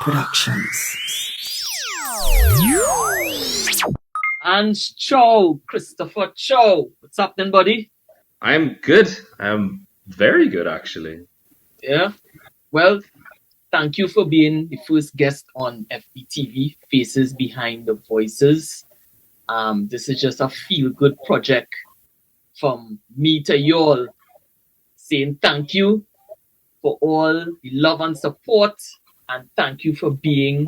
Productions. Hans Chow, Christopher Chow. What's happening, buddy? I'm good. I'm very good, actually. Yeah. Well, thank you for being the first guest on FBTV, Faces Behind the Voices. This is just a feel-good project from me to you all, saying thank you for all the love and support, and thank you for being,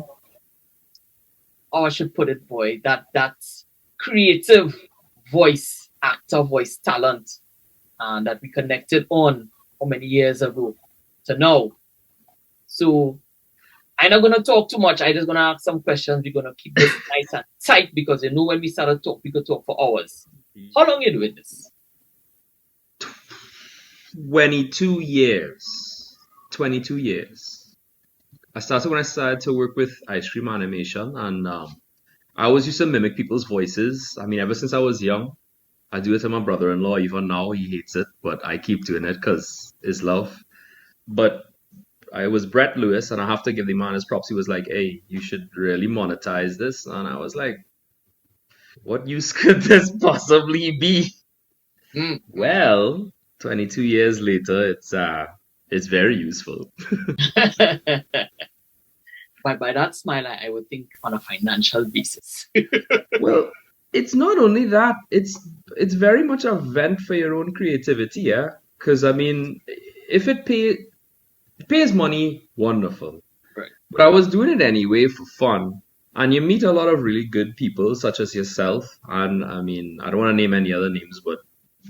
how I should put it, boy, that creative voice, actor voice talent, and that we connected on how many years ago to now. So I'm not gonna talk too much. I'm just gonna ask some questions. We're gonna keep this nice and tight because you know when we start to talk, we could talk for hours. How long you doing this? 22 years. 22 years. I started when I started to work with ice cream animation, and I always used to mimic people's voices. I mean, ever since I was young, I do it to my brother-in-law. Even now, he hates it, but I keep doing it because it's love. But I was Brett Lewis, and I have to give the man his props. He was like, "Hey, you should really monetize this," and I was like, "What use could this possibly be?" Mm. Well, 22 years later, it's very useful. By that smile, I would think on a financial basis. Well, it's not only that, it's very much a vent for your own creativity, yeah. Because I mean, if it pays money, wonderful. Right. But I was doing it anyway for fun. And you meet a lot of really good people, such as yourself. And I mean, I don't want to name any other names, but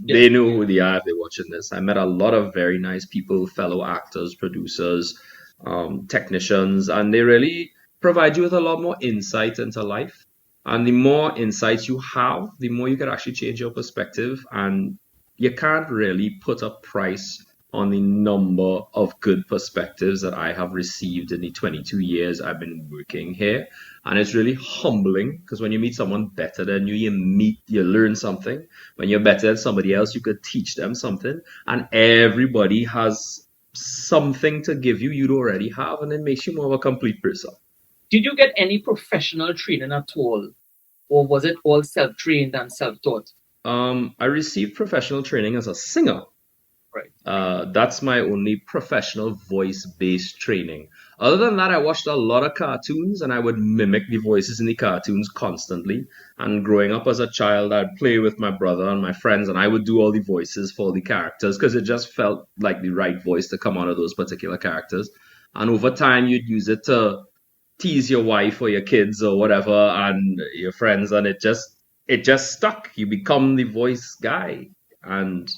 they know who they are if they're watching this. I met a lot of very nice people, fellow actors, producers, technicians, and they really provide you with a lot more insight into life. And the more insights you have, the more you can actually change your perspective. And you can't really put a price on the number of good perspectives that I have received in the 22 years I've been working here. And it's really humbling because when you meet someone better than you, you learn something. When you're better than somebody else, you could teach them something. And everybody has something to give you you'd already have, and it makes you more of a complete person. Did you get any professional training at all? Or was it all self-trained and self-taught? I received professional training as a singer. Right. That's my only professional voice-based training. Other than that, I watched a lot of cartoons and I would mimic the voices in the cartoons constantly. And growing up as a child, I'd play with my brother and my friends and I would do all the voices for the characters because it just felt like the right voice to come out of those particular characters. And over time, you'd use it to tease your wife or your kids or whatever and your friends, and it just stuck. You become the voice guy. And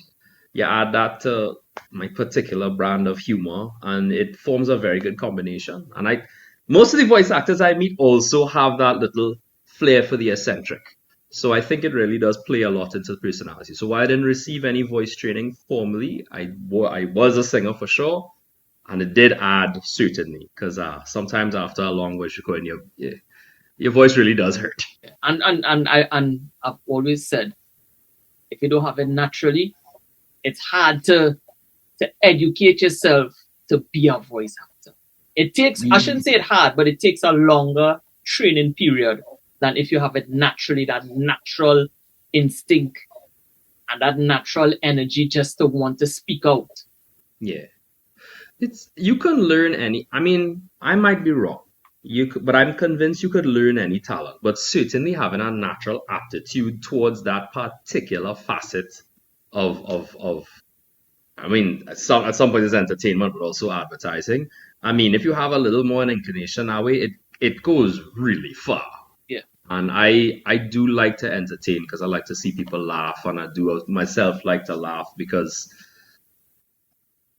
you add that to my particular brand of humor, and it forms a very good combination. And most of the voice actors I meet also have that little flair for the eccentric. So I think it really does play a lot into the personality. So while I didn't receive any voice training formally, I was a singer for sure, and it did add certainly because sometimes after a long voice recording, your voice really does hurt. And I've always said, if you don't have it naturally, it's hard to educate yourself to be a voice actor. It takes, I shouldn't say it hard, but it takes a longer training period than if you have it naturally, that natural instinct and that natural energy just to want to speak out. Yeah. You can learn I mean, I might be wrong. But I'm convinced you could learn any talent, but certainly having a natural aptitude towards that particular facet of I mean, at some point it's entertainment, but also advertising. I mean, if you have a little more an inclination that way, it goes really far. Yeah. And I do like to entertain because I like to see people laugh, and I do myself like to laugh because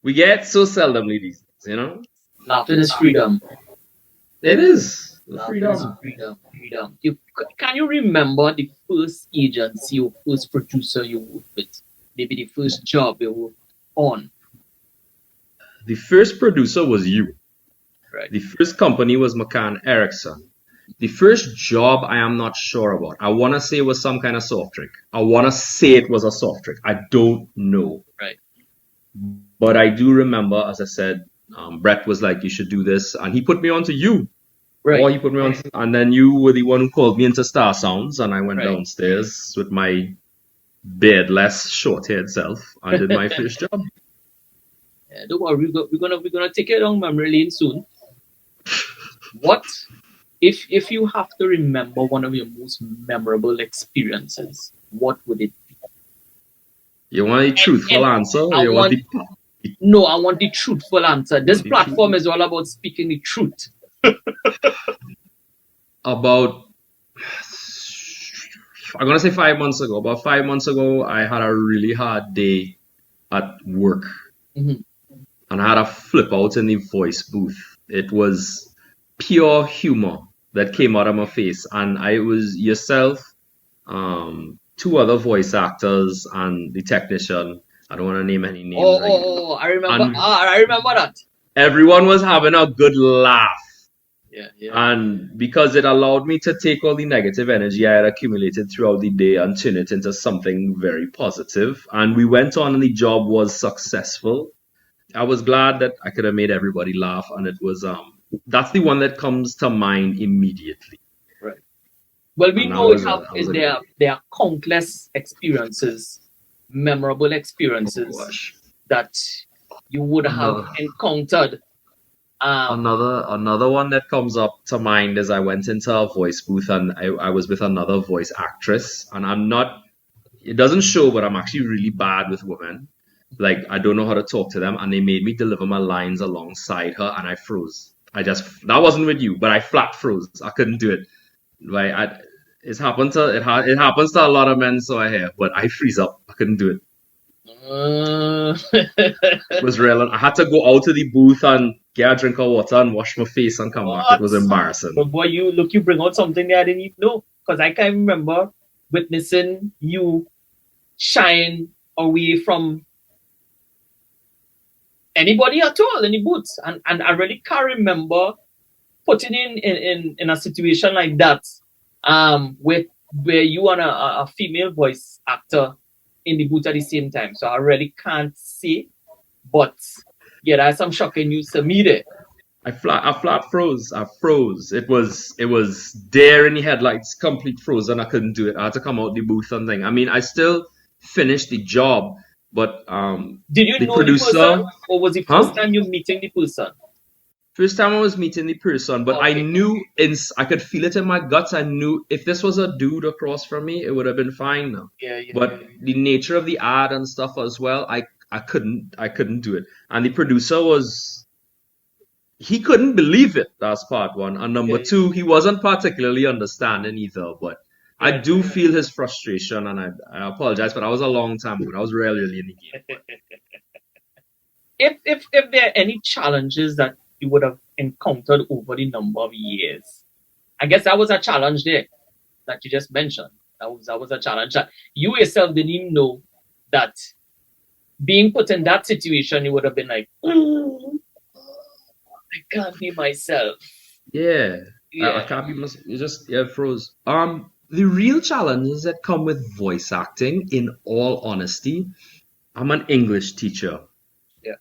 we get so seldomly these days, you know? Laughter is freedom. It is. Laughter is freedom. Can you remember the first agency or first producer you worked with? Maybe the first job you were on. The first producer was you. Right. The first company was McCann Erickson. The first job I am not sure about. I want to say it was some kind of soft drink. I want to say it was a soft drink. I don't know. Right. But I do remember, as I said, Brett was like, you should do this. And he put me on to you. or Right. he put me on, and then you were the one who called me into Star Sounds, and I went Right. downstairs with my beardless, short-haired self and did my first job. Yeah, don't worry, we're gonna take it down memory lane soon. What if you have to remember one of your most memorable experiences? What would it be? You want a And truthful answer, or I you want want no, I want the truthful answer. you This want the truth? platform is all about speaking the truth. About, I'm gonna say 5 months ago. About 5 months ago, I had a really hard day at work, Mhm. and I had a flip out in the voice booth. It was pure humor that came out of my face, and I was yourself, two other voice actors, and the technician. I don't want to name any names, I remember. and I remember that. everyone was having a good laugh. Yeah, yeah. And because it allowed me to take all the negative energy I had accumulated throughout the day and turn it into something very positive. And we went on, and the job was successful. I was glad that I could have made everybody laugh, and it was that's the one that comes to mind immediately. Right. Well, we And know that was a good day. there are countless experiences, memorable Oh experiences gosh. that you would have Another encountered. Um, another one that comes up to mind is I went into a voice booth, and I was with another voice actress, and I'm not, it doesn't show, but I'm actually really bad with women. Like, I don't know how to talk to them, and they made me deliver my lines alongside her, and I froze. That wasn't with you, but I flat froze. I couldn't do it. Like, it happens to a lot of men, so I hear, but I freeze up. I couldn't do it. uh, It was real. I had to go out to the booth and get a drink of water and wash my face and come back. It what? was embarrassing. But boy, you bring out something that I didn't even know, because I can't remember witnessing you shying away from anybody at all in the booths, and I really can't remember putting in a situation like that, with where you and a female voice actor in the booth at the same time. So I really can't say, but yeah, that's some shocking news to me there. I flat froze. I froze. It was there in the headlights, complete frozen. I couldn't do it. I had to come out the booth and thing. I mean, I still finished the job, but Did you the know the producer, person, or was the first huh? time you meeting the person? First time I was meeting the person, but I Okay. knew I could feel it in my guts. I knew if this was a dude across from me, it would have been fine now. Yeah, yeah, But the nature of the ad and stuff as well, I couldn't do it. And the producer was, he couldn't believe it. That's part one. And yeah, number two, he wasn't particularly understanding either. But I yeah. do feel his frustration, and I apologize, but I was a long time ago. I was really, really in the game. But If there are any challenges that you would have encountered over the number of years, I guess that was a challenge there that you just mentioned. That was a challenge that you yourself didn't even know that being put in that situation, you would have been like, "Oh, I can't be myself." yeah, I Yeah, can't be. You just, yeah, froze. The real challenges that come with voice acting, in all honesty, I'm an English teacher. yeah.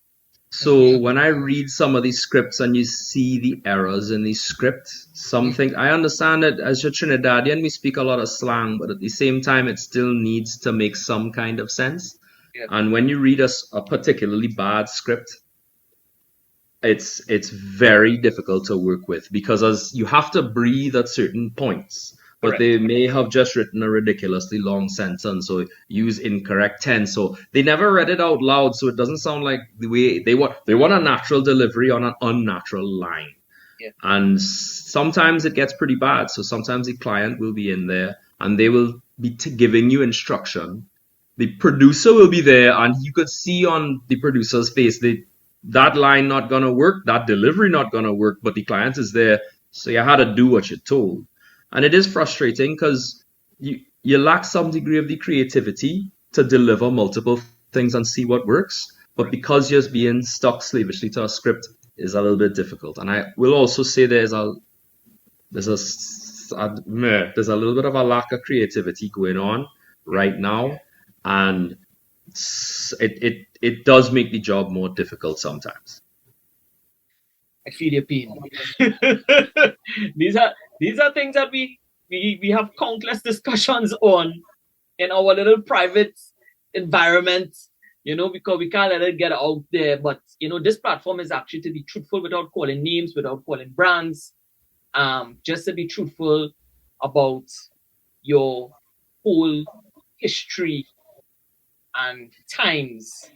So when I read some of these scripts and you see the errors in these scripts, something I understand that as a Trinidadian we speak a lot of slang, but at the same time it still needs to make some kind of sense. Yeah, And when you read a particularly bad script, it's very difficult to work with, because as you have to breathe at certain points, but correct. they may have just written a ridiculously long sentence or use incorrect tense, so they never read it out loud, so it doesn't sound like the way they want a natural delivery on an unnatural line. Yeah, And sometimes it gets pretty bad, so sometimes the client will be in there and they will be giving you instruction. The producer will be there, and you could see on the producer's face that line not gonna work, that delivery not gonna work, but the client is there, so you had to do what you're told. And it is frustrating because you lack some degree of the creativity to deliver multiple things and see what works. But right. because you're being stuck slavishly to a script is a little bit difficult. And I will also say there's there's a little bit of a lack of creativity going on right now, and it does make the job more difficult sometimes. I feel your pain. these are these are things that we have countless discussions on in our little private environment, because we can't let it get out there. But this platform is actually to be truthful without calling names, without calling brands, just to be truthful about your whole history and times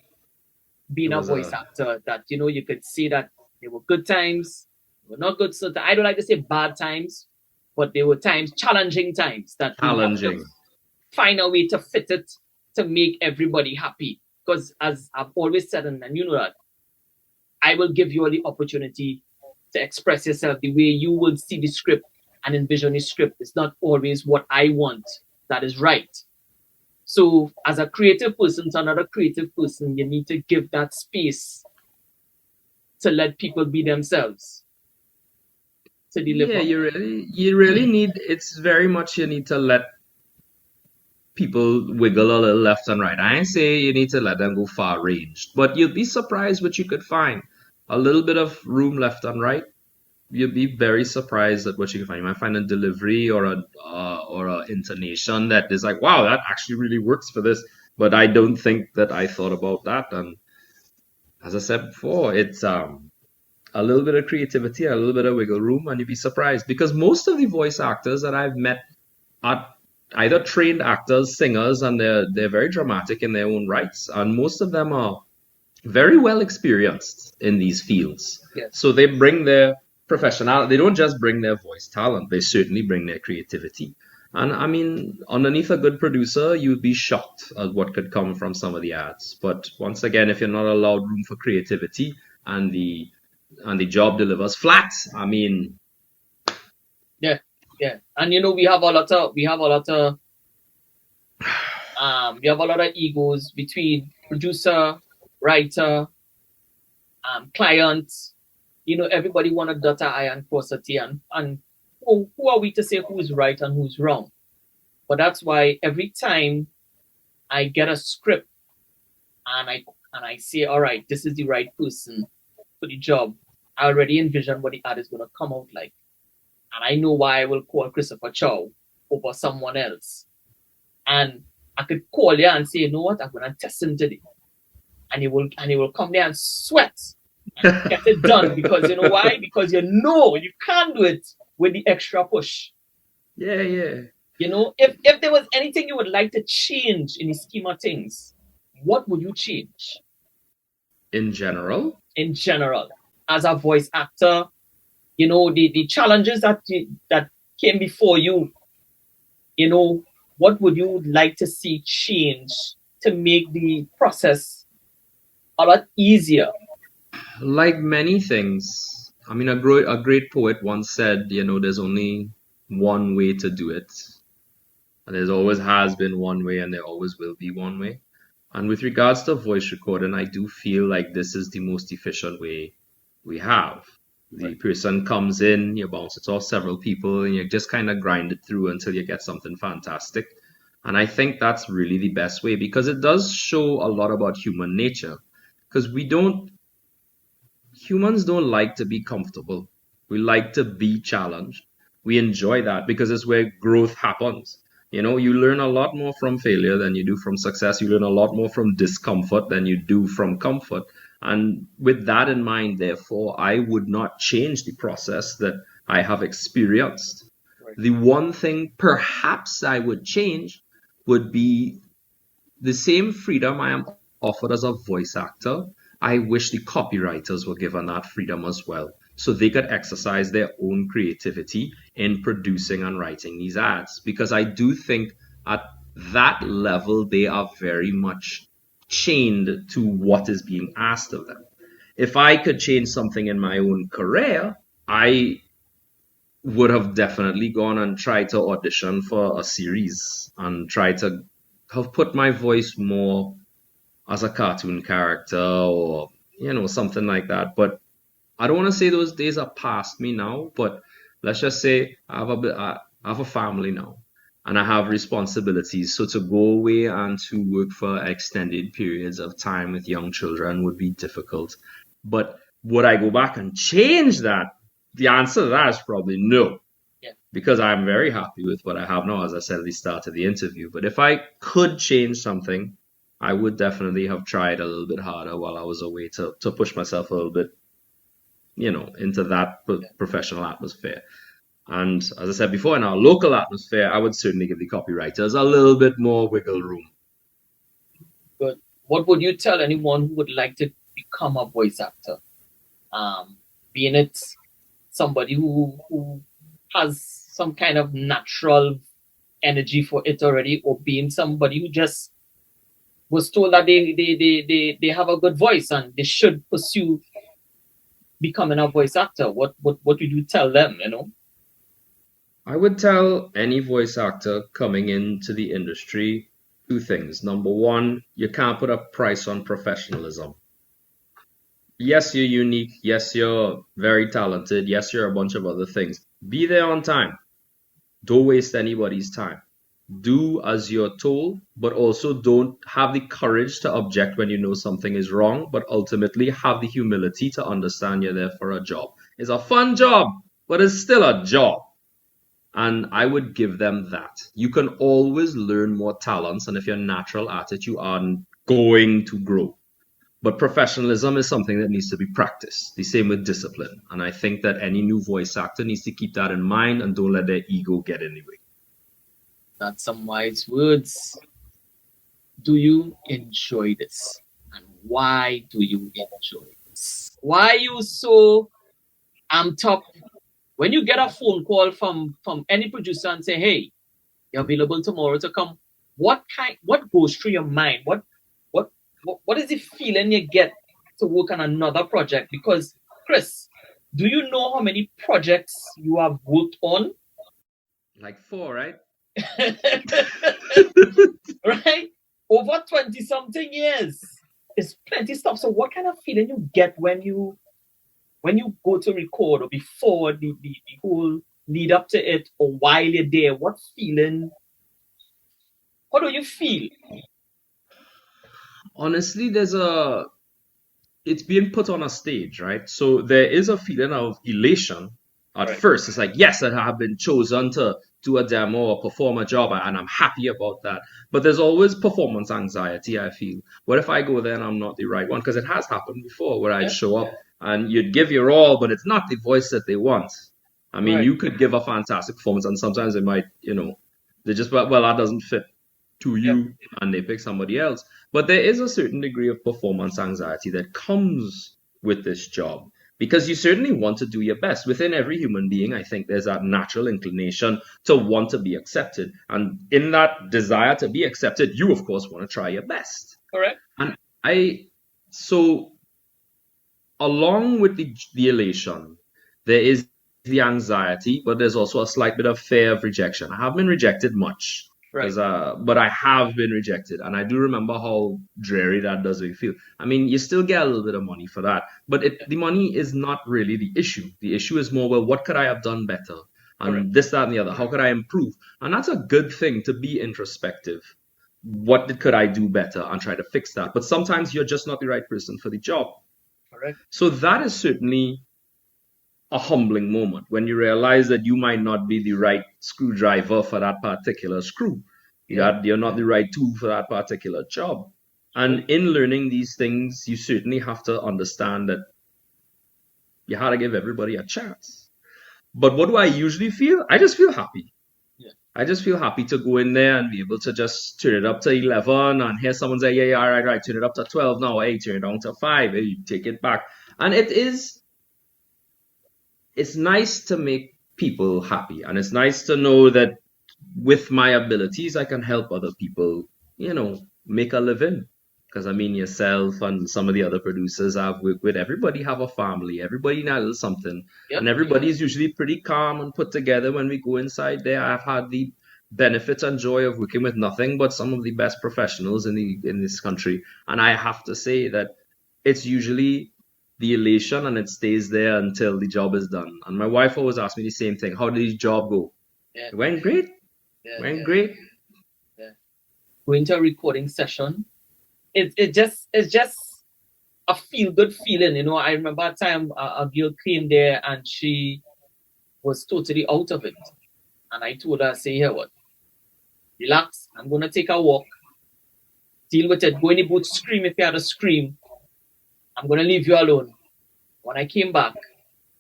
being It a was voice a actor. That you could see that there were good times, there were not good. So I don't like to say bad times, but there were times, challenging times, that we have to challenging. find a way to fit it to make everybody happy. Because as I've always said, and you know that, I will give you all the opportunity to express yourself the way you will see the script and envision the script. It's not always what I want that is right. So, as a creative person to another creative person, you need to give that space to let people be themselves, to Yeah, deliver. you really need. It's very much you need to let people wiggle a little left and right. I ain't say you need to let them go far ranged, but you'd be surprised what you could find. A little bit of room left and right. You'd be very surprised at what you can find. You might find a delivery or a intonation that is like, wow, that actually really works for this. But I don't think that I thought about that. And as I said before, it's a little bit of creativity, a little bit of wiggle room, and you'd be surprised because most of the voice actors that I've met are either trained actors, singers, and they're very dramatic in their own rights, and most of them are very well experienced in these fields. Yes. So they bring their professionality. They don't just bring their voice talent; they certainly bring their creativity. And I mean, underneath a good producer, you'd be shocked at what could come from some of the ads. But once again, if you're not allowed room for creativity and the job delivers flat, I mean, Yeah. Yeah. And we have a lot of egos between producer, writer, client. Everybody want to dot a I and cross a T, and who are we to say who's right and who's wrong? But that's why every time I get a script and I say, all right, this is the right person for the job, I already envision what the ad is going to come out like, and I know why I will call Christopher Chow over someone else. And I could call you and say, you know what, I'm going to test him today, and he will come there and sweat and get it done, because you know why? Because you can't do it with the extra push. yeah, yeah. If there was anything you would like to change in the scheme of things, what would you change In general, in general as a voice actor? The challenges that came before you. What would you like to see change to make the process a lot easier? like many things, I mean, a great poet once said, there's only one way to do it. And there's always has been one way, and there always will be one way. And with regards to voice recording, I do feel like this is the most efficient way we have. The Right. person comes in, you bounce it off several people, and you just kind of grind it through until you get something fantastic. And I think that's really the best way because it does show a lot about human nature. Because humans don't like to be comfortable. We like to be challenged. We enjoy that because it's where growth happens. You learn a lot more from failure than you do from success. You learn a lot more from discomfort than you do from comfort. And with that in mind, therefore, I would not change the process that I have experienced. Right. The one thing perhaps I would change would be the same freedom I am offered as a voice actor. I wish the copywriters were given that freedom as well, so they could exercise their own creativity in producing and writing these ads. Because I do think at that level, they are very much chained to what is being asked of them. If I could change something in my own career, I would have definitely gone and tried to audition for a series and try to have put my voice more as a cartoon character or something like that. But I don't want to say those days are past me now, but let's just say I have a family now and I have responsibilities. So to go away and to work for extended periods of time with young children would be difficult. But Would I go back and change that? The answer to that is probably no, Yeah. because I'm very happy with what I have now, as I said at the start of the interview. But if I could change something, I would definitely have tried a little bit harder while I was away to push myself a little bit, into that Yeah. professional atmosphere. And as I said before, in our local atmosphere, I would certainly give the copywriters a little bit more wiggle room. But what would you tell anyone who would like to become a voice actor? Being it somebody who has some kind of natural energy for it already, or being somebody who just was told that they have a good voice and they should pursue becoming a voice actor. What would you tell them, you know? I would tell any voice actor coming into the industry two things. Number one, you can't put a price on professionalism. Yes, you're unique. Yes, you're very talented. Yes, you're a bunch of other things. Be there on time. Don't waste anybody's time. Do as you're told, but also don't have the courage to object when you know something is wrong, but ultimately have the humility to understand you're there for a job. It's a fun job, but it's still a job. And I would give them that. You can always learn more talents, and if you're natural at it, you are going to grow. But professionalism is something that needs to be practiced. The same with discipline. And I think that any new voice actor needs to keep that in mind and don't let their ego get in the way. That's some wise words. Do you enjoy this? And why do you enjoy this? Why are you so amped up when you get a phone call from any producer and say, "Hey, you're available tomorrow to come"? What goes through your mind? What what is the feeling you get to work on another project? Because Chris, do you know how many projects you have worked on? Like four, right? Right? Over 20 something years. It's plenty stuff. So what kind of feeling you get when you go to record, or before the whole lead up to it, or while you're there? What feeling? How do you feel? Honestly, it's being put on a stage, right? So there is a feeling of elation at Right. first. It's like, yes, I have been chosen to do a demo or perform a job, and I'm happy about that. But there's always performance anxiety, I feel. What if I go there and I'm not the right one? Because it has happened before where I'd Yeah. show up and you'd give your all, but it's not the voice that they want. I mean, Right. you could give a fantastic performance, and sometimes it might, they just, well, that doesn't fit to Yep. you, and they pick somebody else. But there is a certain degree of performance anxiety that comes with this job because you certainly want to do your best. Within every human being, I think there's that natural inclination to want to be accepted. And in that desire to be accepted, you, of course, want to try your best. Correct. And so along with the elation, there is the anxiety, but there's also a slight bit of fear of rejection. I haven't been rejected much, Right. but I have been rejected, and I do remember how dreary that does make you feel. I mean, you still get a little bit of money for that, but Yeah. the money is not really the issue. The issue is more, well, what could I have done better? Correct. And this, that, and the other. How could I improve? And that's a good thing to be introspective. Could I do better and try to fix that? But sometimes you're just not the right person for the job. Correct. So that is certainly a humbling moment when you realize that you might not be the right screwdriver for that particular screw. Yeah. You're not the right tool for that particular job. True. And in learning these things, you certainly have to understand that you have to give everybody a chance. But what do I usually feel? I just feel happy. Yeah. I just feel happy to go in there and be able to just turn it up to 11 and hear someone say, yeah, yeah, all right, right, turn it up to 12 now. Hey, turn it down to 5. Hey, you take it back. And it's nice to make people happy. And it's nice to know that with my abilities, I can help other people, make a living. Because I mean, yourself and some of the other producers I've worked with, everybody have a family, everybody knows something, Yep. and everybody is usually pretty calm and put together when we go inside there. I've had the benefits and joy of working with nothing but some of the best professionals in this country, and I have to say that it's usually the elation and it stays there until the job is done. And my wife always asks me the same thing: how did the job go? Yeah. It went great. Yeah. Went Yeah. great. Yeah. Going to a recording session. It's just a feel good feeling. You know, I remember a time a girl came there and she was totally out of it. And I told her, say, here, what? Relax. I'm going to take a walk. Deal with it. Go in the booth, scream if you had to scream. I'm going to leave you alone. When I came back,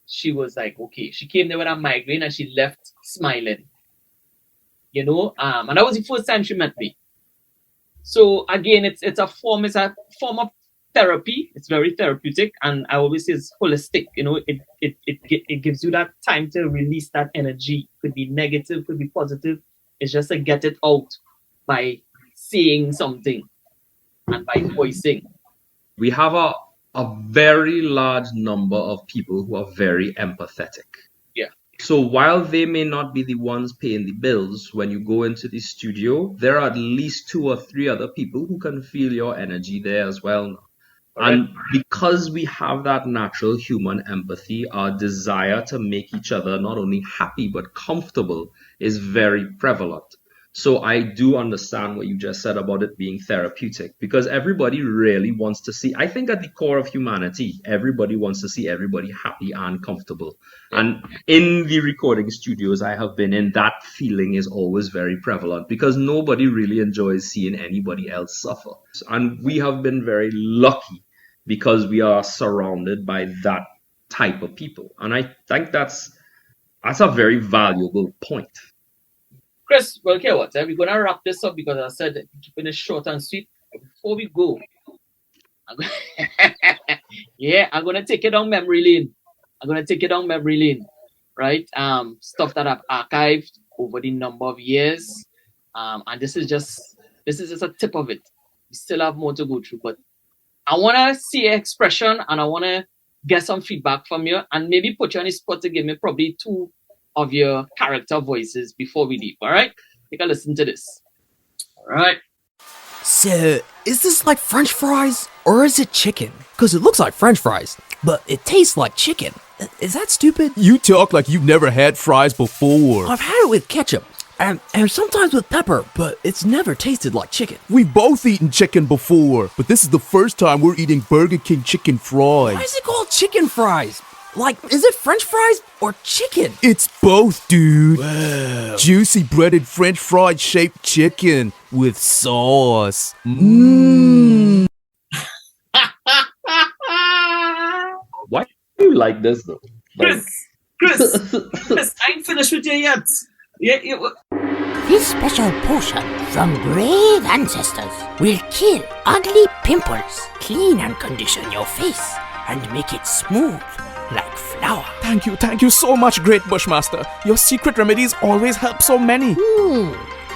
she was like, okay. She came there with a migraine and she left smiling. You know, and that was the first time she met me. So again, it's a form of therapy. It's very therapeutic, and I always say it's holistic. You know, it gives you that time to release that energy. Could be negative, could be positive. It's just to get it out by saying something and by voicing. We have a very large number of people who are very empathetic. Yeah. So while they may not be the ones paying the bills, when you go into the studio, there are at least 2 or 3 other people who can feel your energy there as well. And because we have that natural human empathy, our desire to make each other not only happy but comfortable is very prevalent. So I do understand what you just said about it being therapeutic, because everybody really wants to see, I think at the core of humanity, everybody wants to see everybody happy and comfortable. And in the recording studios I have been in, that feeling is always very prevalent because nobody really enjoys seeing anybody else suffer. And we have been very lucky because we are surrounded by that type of people. And I think that's a very valuable point. Chris, well, okay, what? We're gonna wrap this up because I said keeping it short and sweet. Before we go, I'm gonna take it down memory lane. Right? Stuff that I've archived over the number of years. And this is just a tip of it. We still have more to go through, but I wanna see your expression and I wanna get some feedback from you and maybe put you on the spot to give me probably 2 of your character voices before we leave. All right? Take a listen to this. All right. So, is this like French fries or is it chicken? Because it looks like French fries, but it tastes like chicken. Is that stupid? You talk like you've never had fries before. I've had it with ketchup and sometimes with pepper, but it's never tasted like chicken. We've both eaten chicken before, but this is the first time we're eating Burger King chicken fries. Why is it called chicken fries? Like, is it French fries or chicken? It's both, dude. Wow. Juicy breaded French fried shaped chicken with sauce. Why do you like this though? Chris, I ain't finished with you yet. This special potion from brave ancestors will kill ugly pimples, clean and condition your face, and make it smooth like flour. Thank you so much, Great Bushmaster. Your secret remedies always help so many.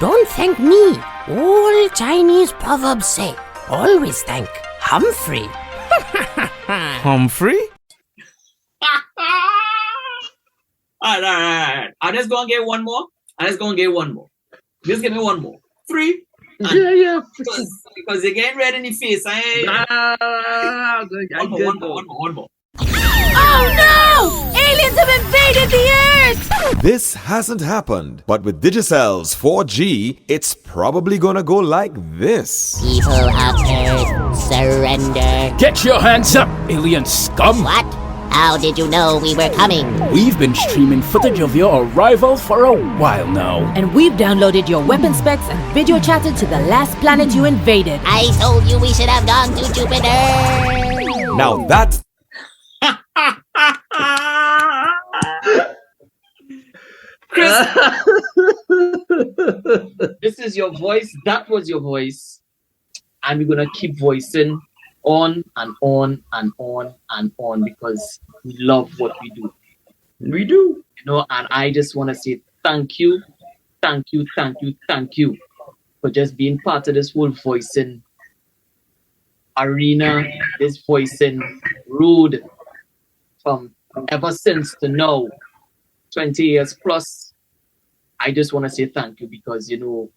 Don't thank me. All Chinese proverbs say, always thank Humphrey. Humphrey? All right. I'm just gonna get one more. Just give me one more. 3. Yeah. Because you're getting red in the face. One more. Oh no! Aliens have invaded the Earth! This hasn't happened, but with Digicel's 4G, it's probably gonna go like this. People have heard. Surrender. Get your hands up, alien scum! What? How did you know we were coming? We've been streaming footage of your arrival for a while now. And we've downloaded your weapon specs and video chatted to the last planet you invaded. I told you we should have gone to Jupiter. Now that's Chris, this is your voice. That was your voice. And we're going to keep voicing on and on and on and on because we love what we do. We do. You know, and I just want to say thank you for just being part of this whole voicing arena, this voicing road from ever since to now, 20 years plus. I just want to say thank you because, you know,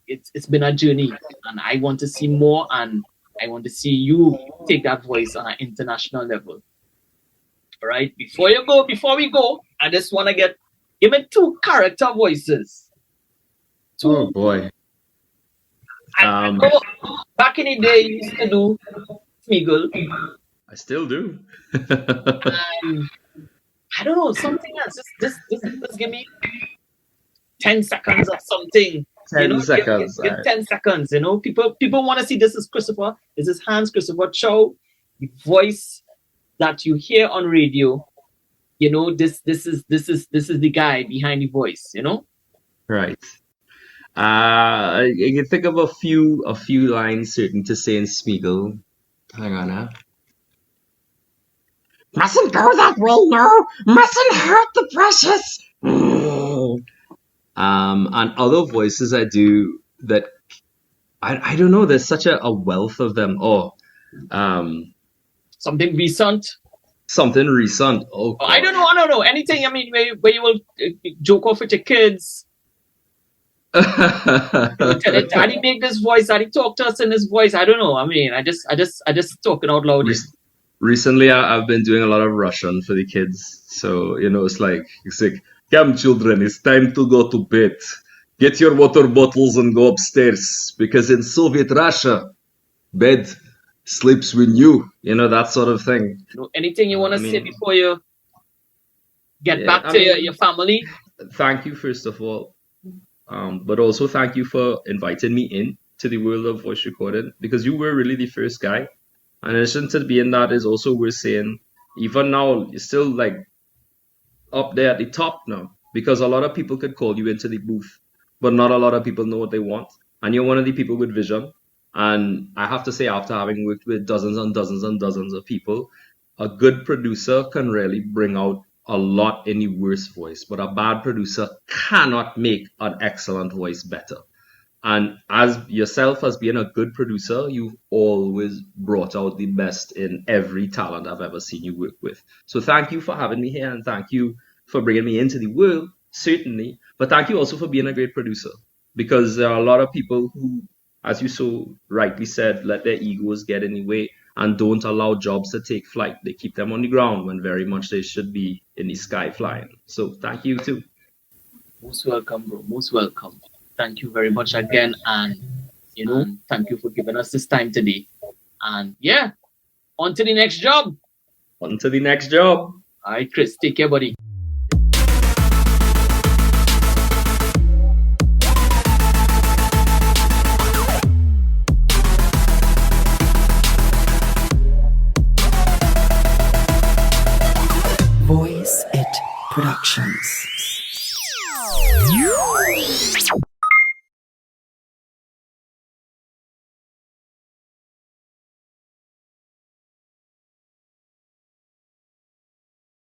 it's been a journey and I want to see more and I want to see you take that voice on an international level. All right, before we go, I just want to give me 2 character voices. 2. Oh boy. I know back in the day, you used to do Smeagol. I still do. And I don't know, something else. Just give me 10 seconds of something. 10 seconds. Give Alright. 10 seconds. People want to see this is Christopher. This is Hans Christopher Chow, the voice that you hear on radio. This is the guy behind the voice. Right. I can think of a few lines certain to say in Smeagol. Hang on now. Mustn't go that way, no. Mustn't hurt the precious. And other voices I do that I don't know. There's such a wealth of them. Something recent. Something recent. Oh, I don't know. Anything. I mean, where you will joke off with your kids. Daddy make this voice. Daddy talk to us in this voice. I don't know. I mean, I just talking out loud. Recently, I've been doing a lot of Russian for the kids. So, it's like, come children, it's time to go to bed. Get your water bottles and go upstairs. Because in Soviet Russia, bed sleeps with you. That sort of thing. Anything you want to say before you get back to your family? Thank you, first of all. But also thank you for inviting me in to the world of voice recording, because you were really the first guy. And in addition to being that, is also we're saying, even now, you're still like up there at the top now, because a lot of people could call you into the booth, but not a lot of people know what they want. And you're one of the people with vision. And I have to say, after having worked with dozens and dozens and dozens of people, a good producer can really bring out a lot in the worst voice, but a bad producer cannot make an excellent voice better. And as yourself, as being a good producer, you've always brought out the best in every talent I've ever seen you work with. So thank you for having me here, and thank you for bringing me into the world, certainly. But thank you also for being a great producer, because there are a lot of people who, as you so rightly said, let their egos get in the way and don't allow jobs to take flight. They keep them on the ground when very much they should be in the sky flying. So thank you too. Most welcome, bro. Most welcome. Thank you very much again. And, thank you for giving us this time today. And yeah, on to the next job. On to the next job. All right, Chris, take care, buddy. Voice It Productions.